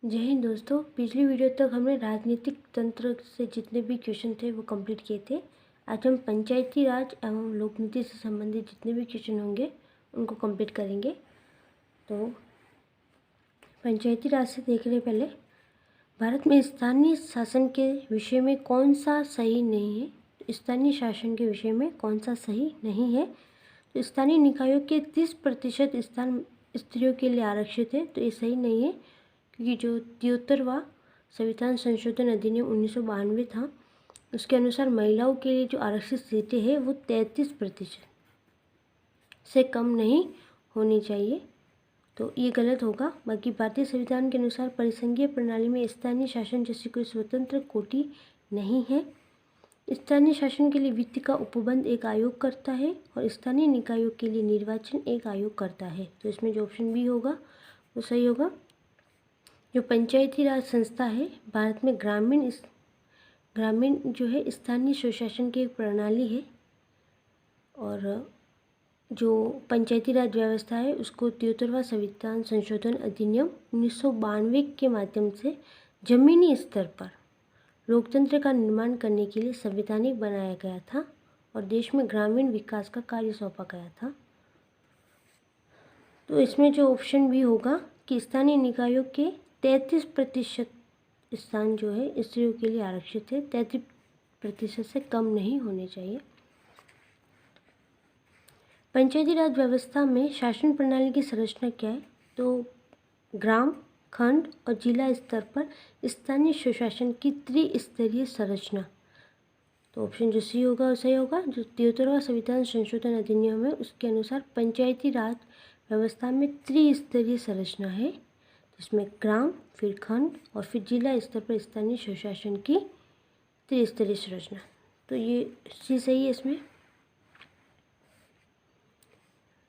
जय हिंद दोस्तों। पिछली वीडियो तक हमने राजनीतिक तंत्र से जितने भी क्वेश्चन थे वो कंप्लीट किए थे। आज हम पंचायती राज एवं लोक नीति से संबंधित जितने भी क्वेश्चन होंगे उनको कंप्लीट करेंगे। तो पंचायती राज से देख रहे पहले, भारत में स्थानीय शासन के विषय में कौन सा सही नहीं है। तो स्थानीय शासन के विषय में कौन सा सही नहीं है। तो स्थानीय निकायों के 30% स्थान स्त्रियों के लिए आरक्षित है, तो ये सही नहीं है, क्योंकि जो 73वां संविधान संशोधन अधिनियम 1992 था उसके अनुसार महिलाओं के लिए जो आरक्षित सीटें हैं वो 33% से कम नहीं होनी चाहिए, तो ये गलत होगा। बाकी भारतीय संविधान के अनुसार परिसंघीय प्रणाली में स्थानीय शासन जैसी कोई स्वतंत्र कोटि नहीं है। स्थानीय शासन के लिए वित्त का उपबंध एक आयोग करता है और स्थानीय निकायों के लिए निर्वाचन एक आयोग करता है, तो इसमें जो ऑप्शन बी होगा वो सही होगा। जो पंचायती राज संस्था है भारत में ग्रामीण जो है स्थानीय स्वशासन की एक प्रणाली है, और जो पंचायती राज व्यवस्था है उसको 73वां संविधान संशोधन अधिनियम 1992 के माध्यम से जमीनी स्तर पर लोकतंत्र का निर्माण करने के लिए संवैधानिक बनाया गया था और देश में ग्रामीण विकास का कार्य सौंपा गया था। तो इसमें जो ऑप्शन भी होगा कि स्थानीय निकायों के 33% स्थान जो है स्त्रियों के लिए आरक्षित है, 33% से कम नहीं होने चाहिए। पंचायती राज व्यवस्था में शासन प्रणाली की संरचना क्या है। तो ग्राम, खंड और जिला स्तर पर स्थानीय स्वशासन की त्रिस्तरीय संरचना, तो ऑप्शन जो सी होगा वो सही होगा। जो 73वां संविधान संशोधन अधिनियम है उसके अनुसार पंचायती राज व्यवस्था में त्रिस्तरीय संरचना है, जिसमें ग्राम, फिर खंड और फिर जिला स्तर पर स्थानीय स्वशासन की त्रिस्तरीय संरचना, तो ये सी सही है इसमें।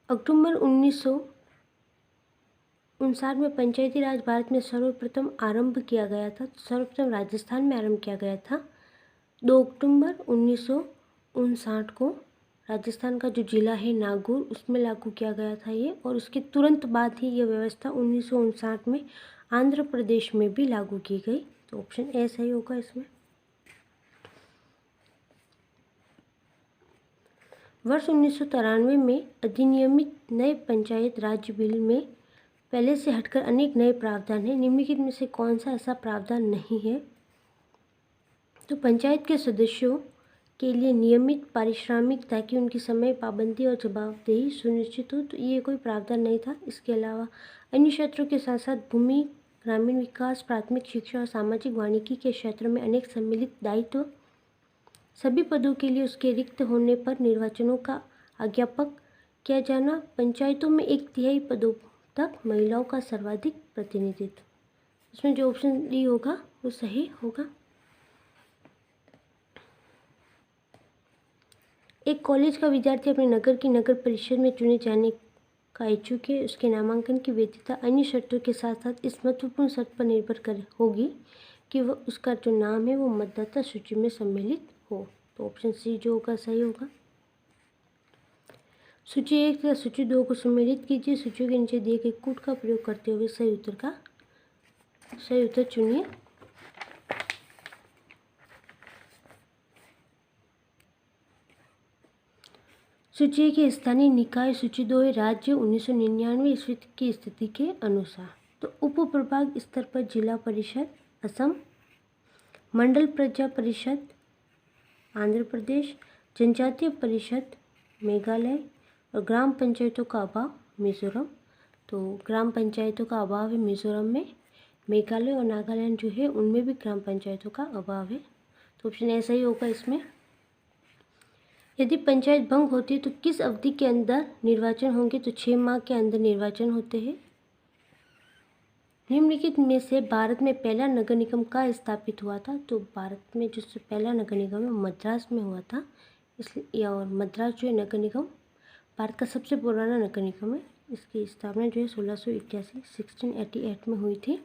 अक्टूबर 1959 में पंचायती राज भारत में सर्वप्रथम आरंभ किया गया था। सर्वप्रथम राजस्थान में आरंभ किया गया था। 2 अक्टूबर 1959 को राजस्थान का जो जिला है नागौर उसमें लागू किया गया था ये, और उसके तुरंत बाद ही ये व्यवस्था 1959 में आंध्र प्रदेश में भी लागू की गई, तो ऑप्शन ए सही होगा इसमें। वर्ष 1993 में अधिनियमित नए पंचायत राज बिल में पहले से हटकर अनेक नए प्रावधान हैं। निम्नलिखित में से कौन सा ऐसा प्रावधान नहीं है। तो पंचायत के सदस्यों के लिए नियमित पारिश्रमिक ताकि उनकी समय पाबंदी और जवाबदेही सुनिश्चित हो, तो ये कोई प्रावधान नहीं था। इसके अलावा अन्य क्षेत्रों के साथ साथ भूमि, ग्रामीण विकास, प्राथमिक शिक्षा और सामाजिक वानिकी के क्षेत्र में अनेक सम्मिलित दायित्व, सभी पदों के लिए उसके रिक्त होने पर निर्वाचनों का आज्ञापक किया जाना, पंचायतों में 1/3 पदों तक महिलाओं का सर्वाधिक प्रतिनिधित्व, इसमें जो ऑप्शन डी होगा वो सही होगा। एक कॉलेज का विद्यार्थी अपने नगर की नगर परिषद में चुने जाने का इच्छुक है। उसके नामांकन की वैधता अन्य शर्तों के साथ साथ इस महत्वपूर्ण शर्त पर निर्भर होगी कि वह उसका जो नाम है वो मतदाता सूची में सम्मिलित हो, तो ऑप्शन सी जो होगा सही होगा। सूची 1 या सूची 2 को सम्मिलित कीजिए। सूचियों के नीचे दिए गए कूट का प्रयोग करते हुए सही उत्तर चुनिए। सूची के स्थानीय निकाय, सूची 2 है राज्य 1999 ईस्वी की स्थिति के अनुसार। तो उप प्रभाग स्तर पर जिला परिषद असम, मंडल प्रजा परिषद आंध्र प्रदेश, जनजातीय परिषद मेघालय और ग्राम पंचायतों का अभाव मिजोरम। तो ग्राम पंचायतों का अभाव है मिजोरम में। मेघालय और नागालैंड जो है उनमें भी ग्राम पंचायतों का अभाव है, तो ऑप्शन ऐसा ही होगा इसमें। यदि पंचायत भंग होती है तो किस अवधि के अंदर निर्वाचन होंगे। तो 6 माह के अंदर निर्वाचन होते हैं। निम्नलिखित में से भारत में पहला नगर निगम कहाँ स्थापित हुआ था। तो भारत में जो पहला नगर निगम है मद्रास में हुआ था, इसलिए, और मद्रास जो है नगर निगम भारत का सबसे पुराना नगर निगम है। इसकी स्थापना जो है 1688 में हुई थी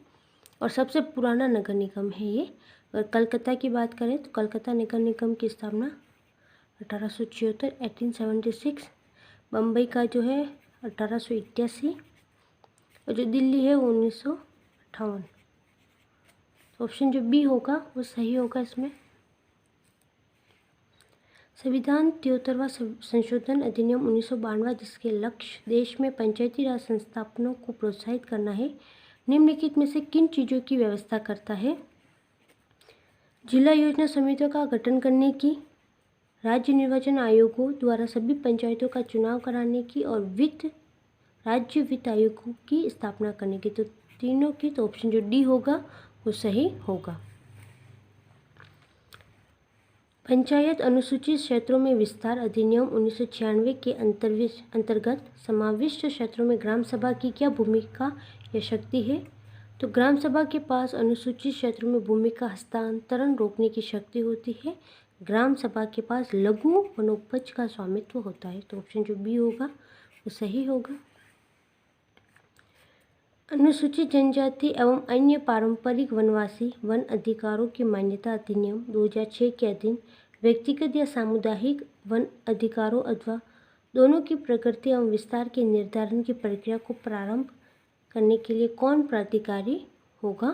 और सबसे पुराना नगर निगम है ये। अगर कलकत्ता की बात करें तो कलकत्ता नगर निगम की स्थापना 1876 1876, बम्बई का जो है 1881 और जो दिल्ली है वो 1958। ऑप्शन जो बी होगा वो सही होगा इसमें। संविधान 73वां संशोधन अधिनियम 1992 जिसके लक्ष्य देश में पंचायती राज संस्थापनों को प्रोत्साहित करना है, निम्नलिखित में से किन चीज़ों की व्यवस्था करता है? जिला योजना समितियों का गठन करने की, राज्य निर्वाचन आयोगों द्वारा सभी पंचायतों का चुनाव कराने की और राज्य वित्त आयोगों की स्थापना करने की। तो तीनों की, तो ऑप्शन जो डी होगा वो सही होगा। पंचायत अनुसूचित क्षेत्रों में विस्तार अधिनियम 1996 के अंतर्गत समाविष्ट क्षेत्रों में ग्राम सभा की क्या भूमिका या शक्ति है? तो ग्राम सभा के पास अनुसूचित क्षेत्रों में भूमि का हस्तांतरण रोकने की शक्ति होती है। ग्राम सभा के पास लघु वनोपज का स्वामित्व होता है। तो ऑप्शन जो बी होगा वो सही होगा। अनुसूचित जनजाति एवं अन्य पारंपरिक वनवासी वन अधिकारों की मान्यता अधिनियम 2006 के अधीन व्यक्तिगत या सामुदायिक वन अधिकारों अथवा दोनों की प्रकृति एवं विस्तार के निर्धारण की प्रक्रिया को प्रारंभ करने के लिए कौन प्राधिकारी होगा?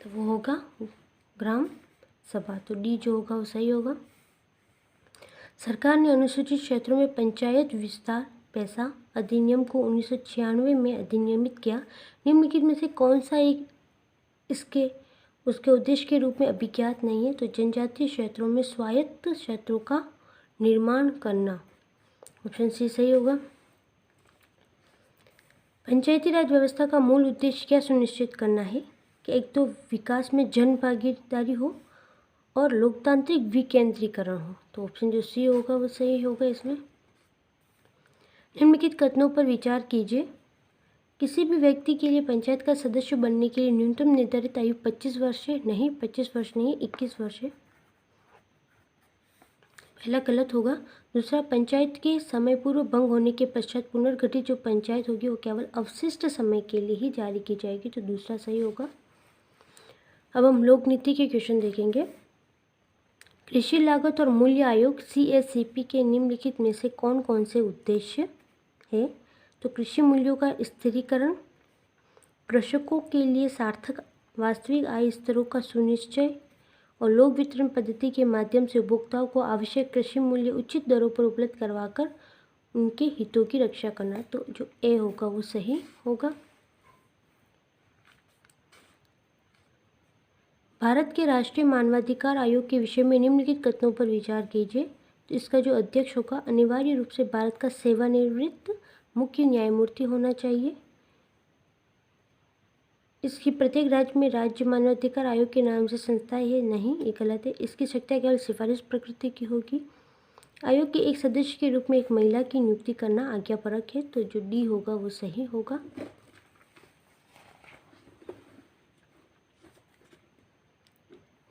तो वो होगा ग्राम सभा। तो डी जो होगा वो सही होगा। सरकार ने अनुसूचित क्षेत्रों में पंचायत विस्तार पैसा अधिनियम को 1996 में अधिनियमित किया। निम्नलिखित में से कौन सा एक उसके उद्देश्य के रूप में अभिज्ञात नहीं है? तो जनजातीय क्षेत्रों में स्वायत्त क्षेत्रों का निर्माण करना। ऑप्शन सी सही होगा। पंचायती राज व्यवस्था का मूल उद्देश्य क्या सुनिश्चित करना है? कि एक तो विकास में जन भागीदारी हो और लोकतांत्रिक विकेंद्रीकरण हो। तो ऑप्शन जो सी होगा वो सही होगा इसमें। निम्नलिखित कथनों पर विचार कीजिए। किसी भी व्यक्ति के लिए पंचायत का सदस्य बनने के लिए न्यूनतम निर्धारित आयु 25 वर्ष है। नहीं, 25 वर्ष नहीं, 21 वर्ष है। पहला गलत होगा। दूसरा, पंचायत के समय पूर्व भंग होने के पश्चात पुनर्गठित जो पंचायत होगी वो केवल अवशिष्ट समय के लिए ही जारी की जाएगी। तो दूसरा सही होगा। अब हम लोक नीति के क्वेश्चन देखेंगे। कृषि लागत और मूल्य आयोग CACP के निम्नलिखित में से कौन कौन से उद्देश्य है? तो कृषि मूल्यों का स्थिरीकरण, कृषकों के लिए सार्थक वास्तविक आय स्तरों का सुनिश्चय और लोक वितरण पद्धति के माध्यम से उपभोक्ताओं को आवश्यक कृषि मूल्य उचित दरों पर उपलब्ध करवाकर उनके हितों की रक्षा करना। तो जो ए होगा वो सही होगा। भारत के राष्ट्रीय मानवाधिकार आयोग के विषय में निम्नलिखित कथनों पर विचार कीजिए। तो इसका जो अध्यक्ष होगा अनिवार्य रूप से भारत का सेवानिवृत्त मुख्य न्यायमूर्ति होना चाहिए। इसकी प्रत्येक राज्य में राज्य मानवाधिकार आयोग के नाम से संस्थाएं है। नहीं, ये गलत है। इसकी शक्तियाँ केवल सिफारिश प्रकृति की होगी। आयोग के एक सदस्य के रूप में एक महिला की नियुक्ति करना आज्ञापरक है। तो जो डी होगा वो सही होगा।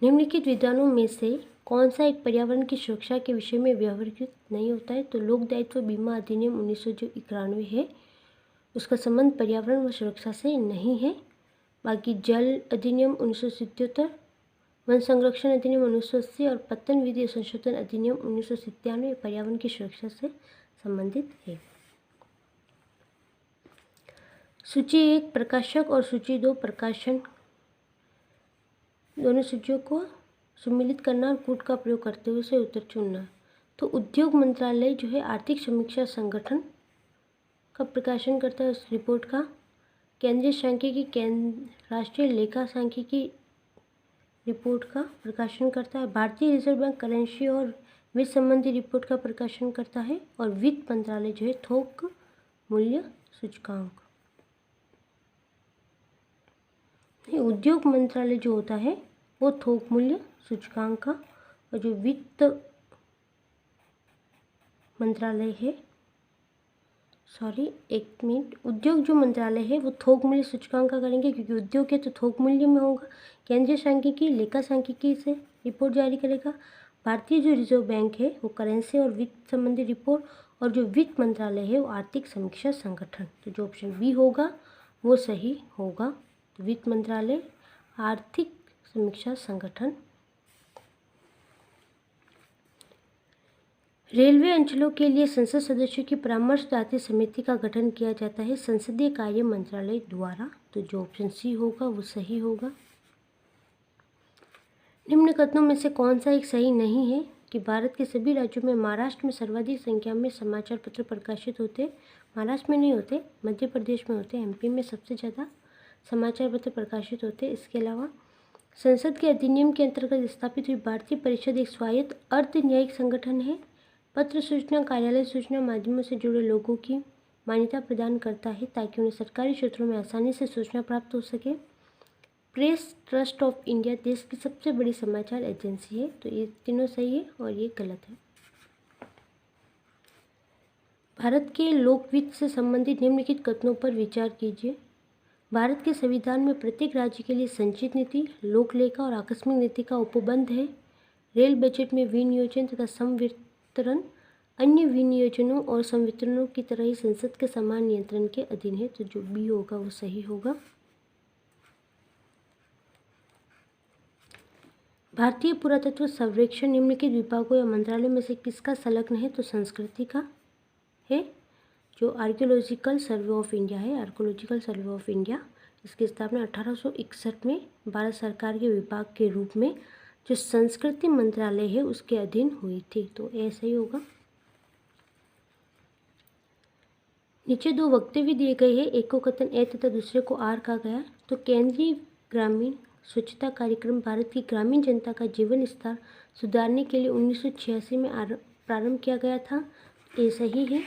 निम्नलिखित विधानों में से कौन सा एक पर्यावरण की सुरक्षा के विषय में व्यवहृत नहीं होता है? तो लोक दायित्व बीमा अधिनियम 1991 है, उसका संबंध पर्यावरण व सुरक्षा से नहीं है। बाकी जल अधिनियम 1977, वन संरक्षण अधिनियम 1980 और पत्तन विधि संशोधन अधिनियम 1997 पर्यावरण की सुरक्षा से संबंधित है। सूची 1 प्रकाशक और सूची 2 प्रकाशन दोनों सूचियों को सम्मिलित करना और कूट का प्रयोग करते हुए से उत्तर चुनना। तो उद्योग मंत्रालय जो है आर्थिक समीक्षा संगठन का प्रकाशन करता है उस रिपोर्ट का। केंद्रीय सांख्यिकी राष्ट्रीय लेखा सांख्यिकी रिपोर्ट का प्रकाशन करता है। भारतीय रिजर्व बैंक करेंसी और वित्त संबंधी रिपोर्ट का प्रकाशन करता है। और वित्त मंत्रालय जो है थोक मूल्य सूचकांक। उद्योग मंत्रालय जो होता है वो थोक मूल्य सूचकांक का, और जो वित्त मंत्रालय है, एक मिनट, उद्योग जो मंत्रालय है वो थोक मूल्य सूचकांक का करेंगे, क्योंकि उद्योग है तो थोक मूल्य में होगा। केंद्रीय सांख्यिकी लेखा सांख्यिकी से रिपोर्ट जारी करेगा। भारतीय जो रिजर्व बैंक है वो करेंसी और वित्त संबंधी रिपोर्ट, और जो वित्त मंत्रालय है वो आर्थिक समीक्षा संगठन। तो जो ऑप्शन बी होगा वो सही होगा। वित्त मंत्रालय आर्थिक समीक्षा संगठन। रेलवे अंचलों के लिए संसद सदस्यों की परामर्शदात्री समिति का गठन किया जाता है संसदीय कार्य मंत्रालय द्वारा। तो जो ऑप्शन सी होगा वो सही होगा। निम्न कथनों में से कौन सा एक सही नहीं है कि भारत के सभी राज्यों में महाराष्ट्र में सर्वाधिक संख्या में समाचार पत्र प्रकाशित होते। महाराष्ट्र में नहीं होते, मध्य प्रदेश में होते, एमपी में सबसे ज़्यादा समाचार पत्र प्रकाशित होते। इसके अलावा संसद के अधिनियम के अंतर्गत स्थापित हुई भारतीय परिषद एक स्वायत्त अर्ध न्यायिक संगठन है। पत्र सूचना कार्यालय सूचना माध्यमों से जुड़े लोगों की मान्यता प्रदान करता है ताकि उन्हें सरकारी क्षेत्रों में आसानी से सूचना प्राप्त हो सके। प्रेस ट्रस्ट ऑफ इंडिया देश की सबसे बड़ी समाचार एजेंसी है। तो ये तीनों सही है और ये गलत है। भारत के लोकवित्त से संबंधित निम्नलिखित कथनों पर विचार कीजिए। भारत के संविधान में प्रत्येक राज्य के लिए संचित नीति, लोक लेखा और आकस्मिक नीति का उपबंध है। रेल बजट में विनियोजन तथा संवितरण अन्य विनियोजनों और संवितरणों की तरह ही संसद के समान नियंत्रण के अधीन है। तो जो बी होगा वो सही होगा। भारतीय पुरातत्व सर्वेक्षण निम्नलिखित विभागों या मंत्रालयों में से किसका संलग्न है? तो संस्कृति का है। जो आर्कियोलॉजिकल सर्वे ऑफ इंडिया है, आर्कियोलॉजिकल सर्वे ऑफ इंडिया, इसकी स्थापना 1861 में भारत सरकार के विभाग के रूप में जो संस्कृति मंत्रालय है उसके अधीन हुई थी। तो ऐसा ही होगा। नीचे दो वक्तव्य दिए गए हैं, एक को कथन ए तथा दूसरे को आर कहा गया। तो केंद्रीय ग्रामीण स्वच्छता कार्यक्रम भारत की ग्रामीण जनता का जीवन स्तर सुधारने के लिए 1986 में प्रारंभ किया गया था। ये सही है।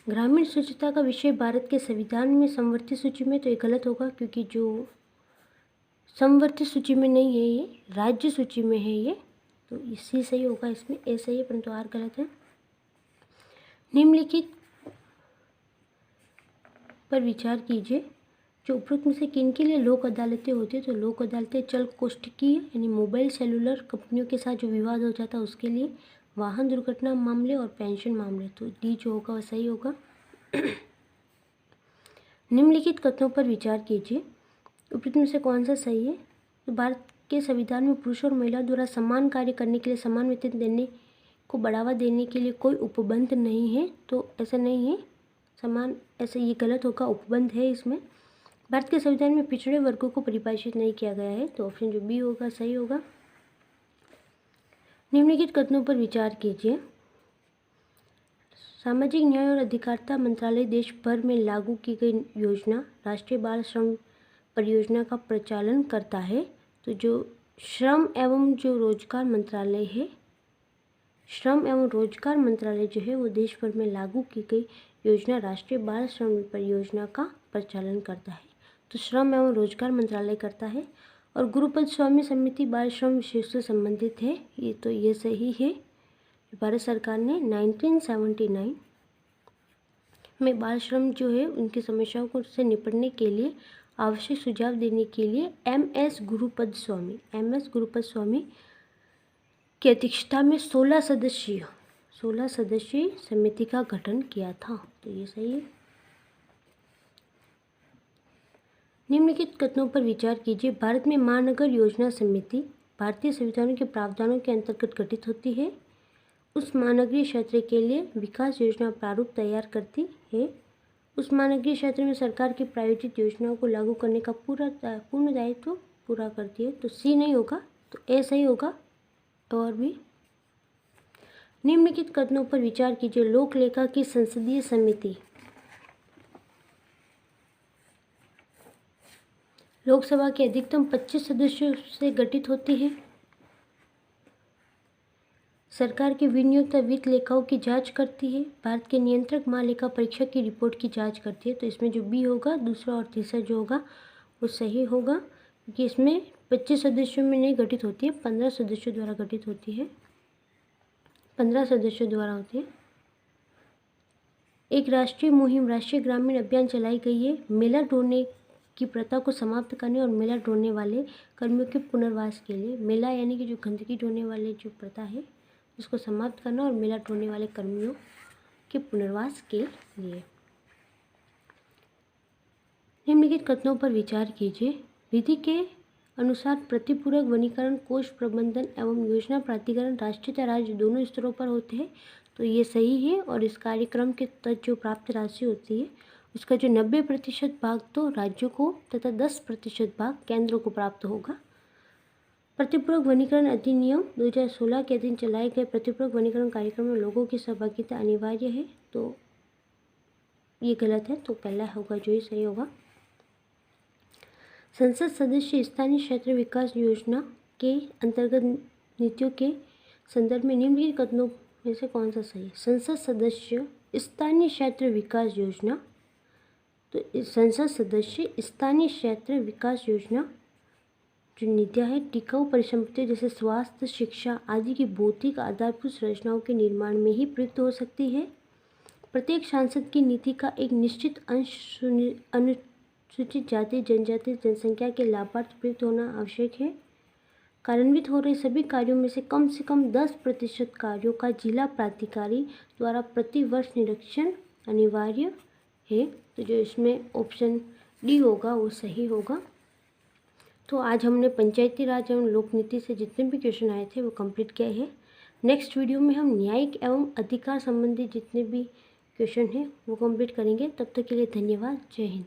ग्रामीण स्वच्छता का विषय भारत के संविधान में संवर्धित सूची में, तो ये गलत होगा क्योंकि जो संवर्धित सूची में नहीं है ये राज्य सूची में है ये। तो इसी सही होगा, इसमें ए सही है परंतु आर गलत है। निम्नलिखित पर विचार कीजिए। जो उपरोक्त में से किन के लिए लोक अदालतें होती है? तो लोक अदालतें चल कोष्ठकीय यानी मोबाइल सेलुलर कंपनियों के साथ जो विवाद हो जाता है उसके लिए, वाहन दुर्घटना मामले और पेंशन मामले। तो डी जो होगा वह सही होगा। निम्नलिखित कथनों पर विचार कीजिए। उपरोक्त में से कौन सा सही है? तो भारत के संविधान में पुरुष और महिला द्वारा समान कार्य करने के लिए समान वेतन देने को बढ़ावा देने के लिए कोई उपबंध नहीं है। तो ऐसा नहीं है समान, ऐसा ये गलत होगा, उपबंध है इसमें। भारत के संविधान में पिछड़े वर्गों को परिभाषित नहीं किया गया है। तो ऑप्शन जो बी होगा सही होगा। निम्नलिखित कथनों पर विचार कीजिए। सामाजिक न्याय और अधिकारिता मंत्रालय देश भर में लागू की गई योजना राष्ट्रीय बाल श्रम परियोजना का प्रचालन करता है। तो जो श्रम एवं जो रोजगार मंत्रालय है, श्रम एवं रोजगार मंत्रालय जो है वो देश भर में लागू की गई योजना राष्ट्रीय बाल श्रम परियोजना का प्रचालन करता है। तो श्रम एवं रोजगार मंत्रालय करता है। और गुरुपद स्वामी समिति बाल श्रम विशेष से संबंधित है। ये तो ये सही है। भारत सरकार ने 1979 में बाल श्रम जो है उनकी समस्याओं को से निपटने के लिए आवश्यक सुझाव देने के लिए एम.एस. गुरुपद स्वामी की अध्यक्षता में 16 सदस्यीय समिति का गठन किया था। तो ये सही है। निम्नलिखित कथनों पर विचार कीजिए। भारत में महानगर योजना समिति भारतीय संविधान के प्रावधानों के अंतर्गत गठित होती है। उस महानगरीय क्षेत्र के लिए विकास योजना प्रारूप तैयार करती है। उस महानगरीय क्षेत्र में सरकार की प्रायोजित योजनाओं को लागू करने का पूर्ण दायित्व पूरा करती है। तो सी नहीं होगा, तो ए सही होगा। और भी निम्नलिखित कथनों पर विचार कीजिए। लोक लेखा की संसदीय समिति लोकसभा के अधिकतम 25 सदस्यों से गठित होती है। सरकार के विनियोग तथा वित्त लेखाओं की जांच करती है। भारत के नियंत्रक महालेखा परीक्षक की रिपोर्ट की जांच करती है। तो इसमें जो बी होगा दूसरा और तीसरा जो होगा वो सही होगा क्योंकि इसमें 25 सदस्यों में नहीं गठित होती है, 15 सदस्यों द्वारा गठित होती है, 15 सदस्यों द्वारा होती है। एक राष्ट्रीय मुहिम राष्ट्रीय ग्रामीण अभियान चलाई गई है मेला ढोने की प्रथा को समाप्त करने और मेला ढोने वाले कर्मियों के पुनर्वास के लिए। मेला यानी कि जो गंदगी ढोने वाले जो प्रथा है उसको समाप्त करना और मेला ढोने वाले कर्मियों के पुनर्वास के लिए। निम्नलिखित कथनों पर विचार कीजिए। विधि के अनुसार प्रतिपूरक वनीकरण कोष प्रबंधन एवं योजना प्राधिकरण राष्ट्रीय तथा राज्य दोनों स्तरों पर होते हैं। तो ये सही है। और इस कार्यक्रम के तहत जो प्राप्त राशि होती है उसका जो 90% भाग तो राज्यों को तथा 10% भाग केंद्र को प्राप्त होगा। प्रतिपूरक वनीकरण अधिनियम 2016 के अधीन चलाए गए प्रतिपूरक वनीकरण कार्यक्रम में लोगों की सहभागिता अनिवार्य है। तो ये गलत है, तो पहला होगा जो ये सही होगा। संसद सदस्य स्थानीय क्षेत्र विकास योजना के अंतर्गत नीतियों के संदर्भ में निम्नलिखित कथनों में से कौन सा सही है? संसद सदस्य स्थानीय क्षेत्र विकास योजना, तो संसद सदस्य स्थानीय क्षेत्र विकास योजना जो नीतियाँ हैं टिकाऊ परिसंपत्तियों जैसे स्वास्थ्य, शिक्षा आदि की भौतिक आधारभूत संरचनाओं के निर्माण में ही प्रयुक्त हो सकती है। प्रत्येक सांसद की नीति का एक निश्चित अंश अनुसूचित जाति जनजाति जनसंख्या के लाभार्थ प्रयुक्त होना आवश्यक है। कार्यान्वित हो रहे सभी कार्यों में से कम 10% कार्यों का जिला प्राधिकारी द्वारा प्रतिवर्ष निरीक्षण अनिवार्य है। तो जो इसमें ऑप्शन डी होगा वो सही होगा। तो आज हमने पंचायती राज एवं लोक नीति से जितने भी क्वेश्चन आए थे वो कंप्लीट किए हैं। नेक्स्ट वीडियो में हम न्यायिक एवं अधिकार संबंधी जितने भी क्वेश्चन हैं वो कंप्लीट करेंगे। तब तक के लिए धन्यवाद। जय हिंद।